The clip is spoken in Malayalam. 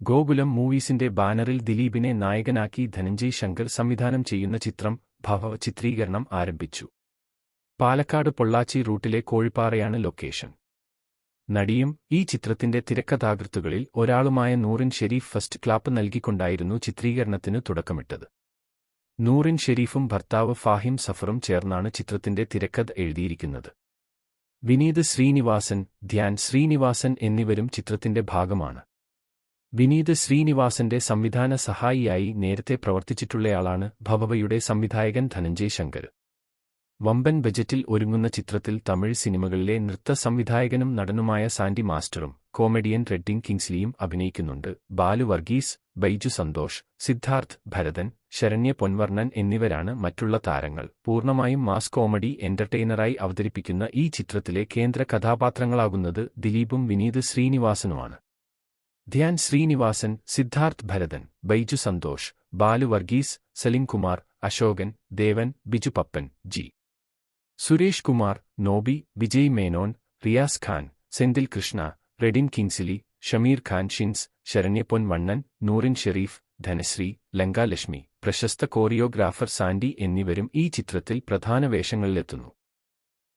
ഗോകുലം മൂവീസിന്റെ ബാനറിൽ ദിലീപിനെ നായകനാക്കി ധനഞ്ജയ് ശങ്കർ സംവിധാനം ചെയ്യുന്ന ചിത്രം ഭവ ചിത്രീകരണം ആരംഭിച്ചു. പാലക്കാട് പൊള്ളാച്ചി റൂട്ടിലെ കോഴിപ്പാറയാണ് ലൊക്കേഷൻ. നടിയും ഈ ചിത്രത്തിന്റെ തിരക്കഥാകൃത്തുകളിൽ ഒരാളുമായ നൂറിൻ ഷെരീഫ് ഫസ്റ്റ് ക്ലാപ്പ് നൽകിക്കൊണ്ടായിരുന്നു ചിത്രീകരണത്തിന് തുടക്കമിട്ടത്. നൂറിൻ ഷെരീഫും ഭർത്താവ് ഫാഹിം സഫറും ചേർന്നാണ് ചിത്രത്തിന്റെ തിരക്കഥ എഴുതിയിരിക്കുന്നത്. വിനീത് ശ്രീനിവാസൻ, ധ്യാൻ ശ്രീനിവാസൻ എന്നിവരും ചിത്രത്തിന്റെ ഭാഗമാണ്. വിനീത് ശ്രീനിവാസന്റെ സംവിധാന സഹായിയായി നേരത്തെ പ്രവർത്തിച്ചിട്ടുള്ളയാളാണ് ഭവയുടെ സംവിധായകൻ ധനഞ്ജയ് ശങ്കർ. വമ്പൻ ബജറ്റിൽ ഒരുങ്ങുന്ന ചിത്രത്തിൽ തമിഴ് സിനിമകളിലെ നൃത്ത സംവിധായകനും നടനുമായ സാൻഡി മാസ്റ്ററും കോമഡിയൻ റെഡ്ഡിംഗ് കിങ്സ്ലിയും അഭിനയിക്കുന്നുണ്ട്. ബാലു വർഗീസ്, ബൈജു സന്തോഷ്, സിദ്ധാർത്ഥ് ഭരതൻ, ശരണ്യ പൊൻവർണ്ണൻ എന്നിവരാണ് മറ്റുള്ള താരങ്ങൾ. പൂർണ്ണമായും മാസ് കോമഡി എന്റർടൈനറായി അവതരിപ്പിക്കുന്ന ഈ ചിത്രത്തിലെ കേന്ദ്ര കഥാപാത്രങ്ങളാകുന്നത് ദിലീപും വിനീത് ശ്രീനിവാസനുമാണ്. ധ്യാൻ ശ്രീനിവാസൻ, സിദ്ധാർത്ഥ് ഭരതൻ, ബൈജു സന്തോഷ്, ബാലു വർഗീസ്, സലിം കുമാർ, അശോകൻ, ദേവൻ, ബിജു പപ്പൻ, ജി. സുരേഷ് കുമാർ, നോബി, വിജയ് മേനോൻ, റിയാസ് ഖാൻ, സെന്തിൽ കൃഷ്ണ, റെഡിൻ കിങ്സിലി, ഷമീർ ഖാൻ ഷിൻസ്, ശരണ്യ പൊൻവണ്ണൻ, നൂറിൻ ഷെരീഫ്, ധനശ്രീ, ലങ്കാലക്ഷ്മി, പ്രശസ്ത കോറിയോഗ്രാഫർ സാൻഡി എന്നിവരും ഈ ചിത്രത്തിൽ പ്രധാന വേഷങ്ങളിലെത്തുന്നു.